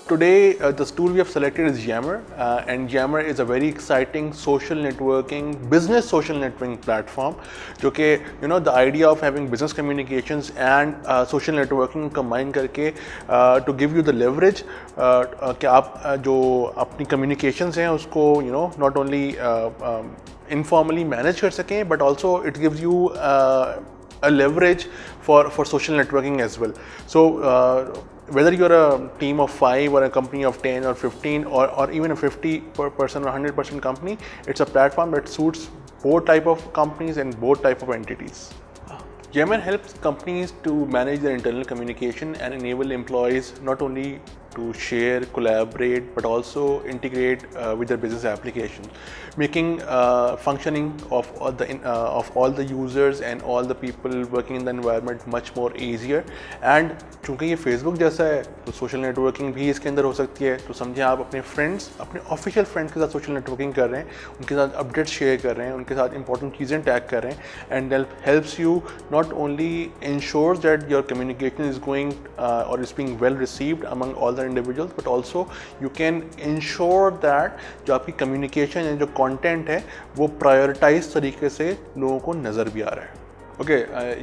today the tool we have selected is Yammer, and Yammer is a very exciting social networking, business social networking platform. जो कि the idea of having business communications and social networking combine करके to give you the leverage कि आप जो अपनी communications हैं उसको not only informally manage कर सकें, but also it gives you a leverage for social networking as well. So whether you're a team of 5 or a company of 10 or 15 or even a 50% or 100% company, it's a platform that suits both type of companies and both type of entities. Yammer helps companies to manage their internal communication and enable employees not only to share, collaborate, but also integrate with their business application, making functioning of all the users and all the people working in the environment much more easier. And चूँकि ये Facebook जैसा है तो social networking भी इसके अंदर हो सकती है. तो समझिए आप अपने फ्रेंड्स, अपने ऑफिशियल फ्रेंड्स के साथ सोशल नेटवर्किंग कर रहे हैं, उनके साथ अपडेट्स शेयर कर रहे हैं, उनके साथ इंपॉर्टेंट चीज़ें टैग कर रहे हैं, and that helps you not only ensures that your communication is going or is being well received among all the individuals, but also you can ensure that जो आपकी communication या जो content है वो prioritize तरीके से लोगों को नज़र भी आ रहा है. ओके,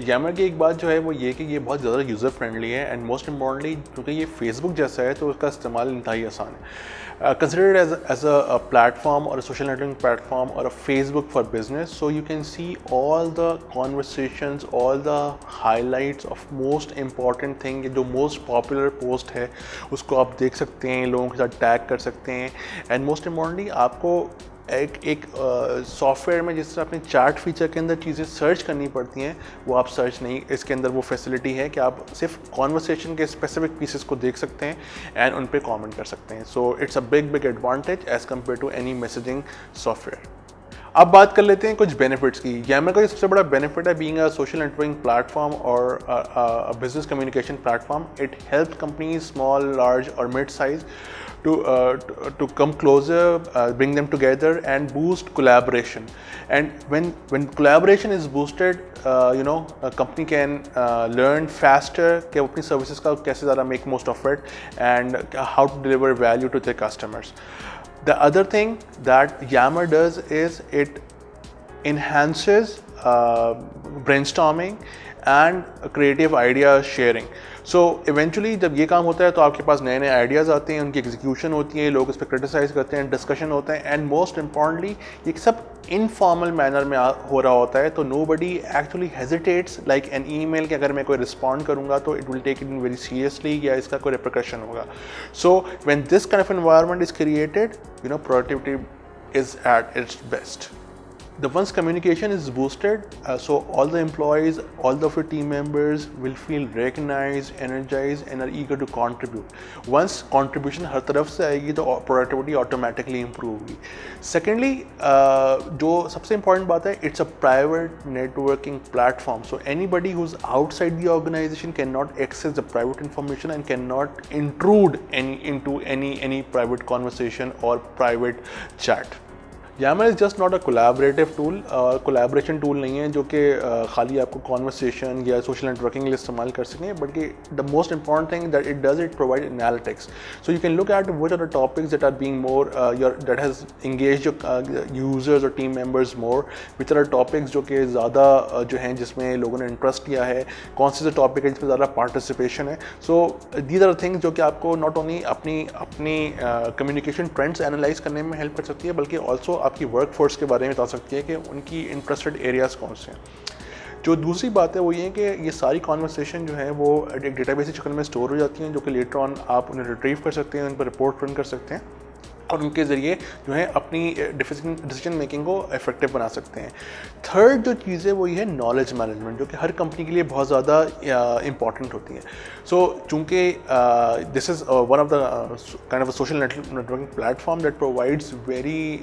यामर की एक बात जो है वो ये कि ये बहुत ज़्यादा यूज़र फ्रेंडली है, एंड मोस्ट इम्पॉर्टेंटली क्योंकि ये फेसबुक जैसा है तो उसका इस्तेमाल इंतहाई आसान है. Consider it as a platform or a social networking platform or a Facebook for business, so you can see all the conversations, all the highlights of most important thing. जो most popular post है उसको आप देख सकते हैं, लोगों के साथ टैग कर सकते हैं, एंड मोस्ट इम्पॉर्टेंटली आपको एक सॉफ्टवेयर में जिस तरह अपने चैट फीचर के अंदर चीज़ें सर्च करनी पड़ती हैं वो आप सर्च नहीं, इसके अंदर वो फैसिलिटी है कि आप सिर्फ कॉन्वर्सेशन के स्पेसिफिक पीसेस को देख सकते हैं एंड उन पे कमेंट कर सकते हैं. So it's a big advantage as compare to any messaging software. अब बात कर लेते हैं कुछ बेनिफिट्स की. यामर का सबसे बड़ा बेनिफिट है being a social networking platform और a business communication platform. It help companies small, large और mid size to come closer, bring them together and boost collaboration. And when collaboration is boosted, a company can learn faster कि वो अपनी services का कैसे ज़्यादा make most of it and how to deliver value to their customers. The other thing that Yammer does is it enhances brainstorming and creative idea sharing. So eventually जब ये काम होता है तो आपके पास नए आइडियाज़ आते हैं, उनकी एग्जीक्यूशन होती है, लोग उस पर क्रिटिसाइज करते हैं, डिस्कशन होता है, एंड मोस्ट इम्पॉर्टेंटली ये सब इनफॉर्मल मैनर में हो रहा होता है. तो nobody actually hesitates like an email कि अगर मैं कोई रिस्पॉन्ड करूँगा तो it will take it in very seriously या इसका कोई रिपरकशन होगा. So when this kind of environment is created, productivity is at its best. Once communication is boosted, so all the employees, all of your team members will feel recognized, energized and are eager to contribute. Once contribution हर तरफ से आएगी तो productivity automatically improve होगी. Secondly, जो सबसे important बात है, it's a private networking platform. So anybody who's outside the organization cannot access the private information and cannot intrude into any private conversation or private chat. Yammer is just not a collaborative tool. Collaboration tool नहीं है जो कि खाली आपको conversation या social networking के लिए इस्तेमाल कर सकें, बल्कि the most important thing that it does, it provides analytics. So you can look at what are the topics that are being more that has engaged users or team members more, which are topics जो कि ज़्यादा जो हैं जिसमें लोगों ने interest लिया है, कौन से टॉपिक है जिसमें ज़्यादा पार्टिसिपेशन है. सो दीज आर थिंग्स जो कि आपको नॉट ओनली अपनी कम्युनिकेशन ट्रेंड्स एनालाइज करने में हेल्प कर सकती है, बल्कि ऑल्सो आपकी वर्कफोर्स के बारे में बता सकती है कि उनकी इंटरेस्टेड एरियाज़ कौन से हैं. जो दूसरी बात है वो ये कि ये सारी कॉन्वर्सेशन जो है वो एक डेटाबेस की शक्ल में स्टोर हो जाती हैं, जो कि लेटर ऑन आप उन्हें रिट्रीव कर सकते हैं, उन पर रिपोर्ट रन कर सकते हैं और उनके ज़रिए जो है अपनी डिसीजन मेकिंग को इफेक्टिव बना सकते हैं. थर्ड जो चीज़ है वो ये है नॉलेज मैनेजमेंट, जो कि हर कंपनी के लिए बहुत ज़्यादा इंपॉर्टेंट होती है. सो चूँकि this is one of the kind of a social networking platform that provides very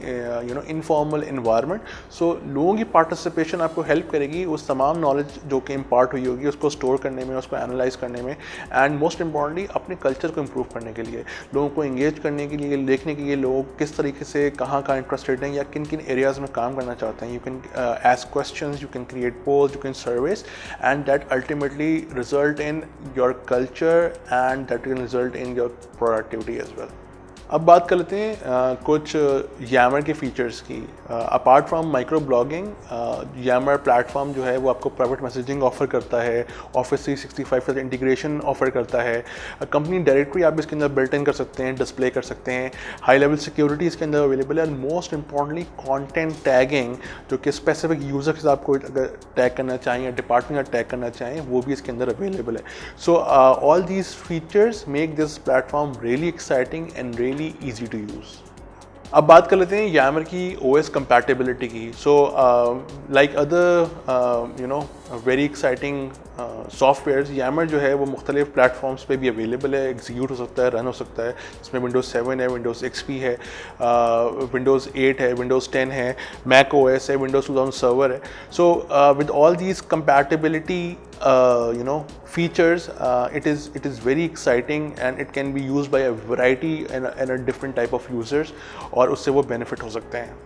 informal environment. So लोगों की पार्टिसिपेशन आपको हेल्प करेगी उस तमाम नॉलेज जो कि इम्पार्ट हुई होगी उसको स्टोर करने में, उसको एनालाइज करने में, एंड मोस्ट इम्पॉर्टेंटली अपने कल्चर को इम्प्रूव करने के लिए, लोगों को इंगेज करने के लिए, देखने के लिए ये लोग किस तरीके से कहाँ इंटरेस्टेड हैं या किन किन एरियाज़ में काम करना चाहते हैं. You can ask questions, you can create polls, you can surveys, and that ultimately result in your culture and that can result in your productivity as well. अब बात कर लेते हैं कुछ Yammer के फीचर्स की. Apart from micro blogging, Yammer platform जो है वो आपको प्राइवेट मैसेजिंग ऑफर करता है, ऑफिस 365 का इंटीग्रेशन ऑफर करता है, कंपनी डायरेक्टरी आप इसके अंदर बिल्ट इन कर सकते हैं, डिस्प्ले कर सकते हैं, हाई लेवल सिक्योरिटी इसके अंदर अवेलेबल है, and most importantly content tagging, जो कि स्पेसिफिक यूज़र के साथ आपको अगर टैग करना चाहें या डिपार्टमेंट का टैग करना चाहें वो भी इसके अंदर अवेलेबल है. So all these features make this platform really exciting and really easy to use. अब बात कर लेते हैं Yammer की OS compatibility की. So like other very exciting softwares, Yammer जो है वो मुख्तलिफ प्लेटफॉर्म्स पे भी अवेलेबल है, एग्जीक्यूट हो सकता है, रन हो सकता है. इसमें Windows 7 है, Windows XP है, Windows 8 है, Windows 10 है, Mac OS है, Windows 2000 सर्वर है. So with all these compatibility features, it is very exciting and it can be used by a variety and a different type of users, और उससे वो benefit हो सकते हैं.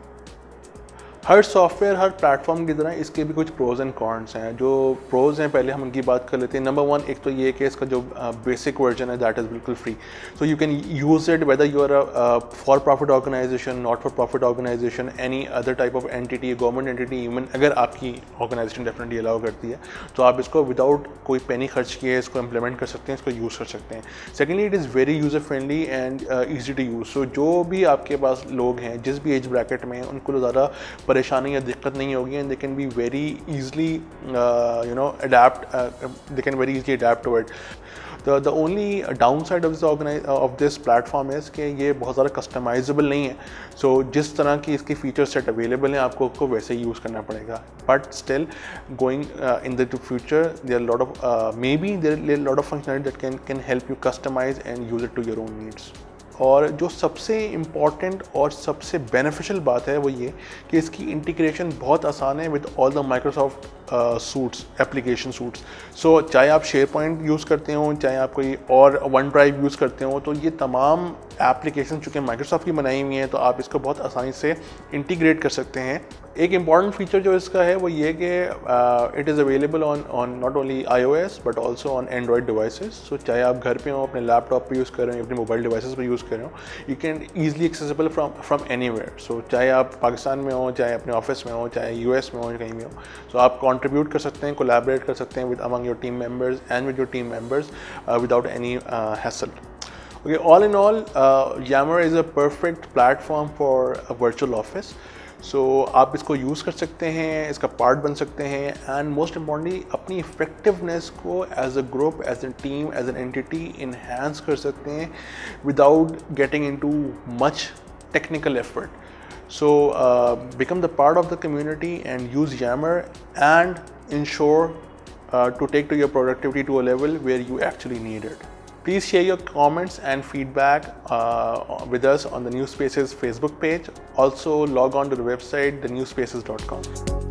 हर सॉफ्टवेयर, हर platform की तरह इसके भी कुछ प्रोज एंड कॉन्स हैं. जो प्रोज हैं पहले हम उनकी बात कर लेते हैं. नंबर 1, एक तो ये कि इसका जो बेसिक वर्जन है दैट इज़ बिल्कुल free. So you can use it whether you are a for profit organisation, not for profit organisation, any other type of entity, government entity, even अगर आपकी ऑर्गेनाइजेशन डेफिनेटली अलाउ करती है तो आप इसको without कोई पेनी खर्च किए इसको इम्प्लीमेंट कर सकते हैं, इसको यूज़ कर सकते हैं. Secondly, it is very user friendly and easy to use. So जो भी आपके पास लोग हैं जिस भी एज ब्रैकेट में, उनको ज़्यादा परेशानी या दिक्कत नहीं होगी, and they can be very easily adapt, they can very easily adapt to it. The only downside of this platform is कि ये बहुत ज़्यादा कस्टमाइजेबल नहीं है. सो जिस तरह की इसके फीचर सेट अवेलेबल हैं आपको उसको वैसे ही यूज़ करना पड़ेगा. But still going in the future there are a lot of maybe there are a lot of functionality that can help you customize and use it to your own needs. और जो सबसे important और सबसे beneficial बात है वो ये कि इसकी इंटीग्रेशन बहुत आसान है with all the Microsoft suites, application suites. So चाहे आप शेयर पॉइंट यूज़ करते हो, चाहे आप कोई और वन ड्राइव यूज़ करते हो, तो ये तमाम एप्लीकेशन चूँकि माइक्रोसॉफ्ट की बनाई हुई हैं तो आप इसको बहुत आसानी से इंटीग्रेट कर सकते हैं. एक इम्पॉर्टेंट फीचर जो इसका है वो ये कि it is available on not only iOS but also on android devices. So चाहे आप घर पे हो, अपने लैपटॉप पे यूज़ कर रहे हो, अपने मोबाइल डिवाइसेस पे यूज़ कर रहे हो, you can easily accessible from anywhere. So चाहे आप पाकिस्तान में हो, चाहे अपने ऑफिस में हो, चाहे US में हो, कहीं भी हो, सो आप कंट्रीब्यूट कर सकते हैं, कोलैबोरेट कर सकते हैं with among your team members and with your team members without any hassle. Okay, all in all, Yammer is a perfect platform for a virtual office. So आप इसको यूज़ कर सकते हैं, इसका पार्ट बन सकते हैं, एंड मोस्ट इम्पॉर्टेंटली अपनी इफेक्टिवनेस को as a group, as a team, as an entity enhance कर सकते हैं without getting into much technical effort. So become the part of the community and use Yammer and ensure to take to your productivity to a level where you actually need it. Please share your comments and feedback with us on the New Spaces Facebook page. Also log on to the website thenewspaces.com.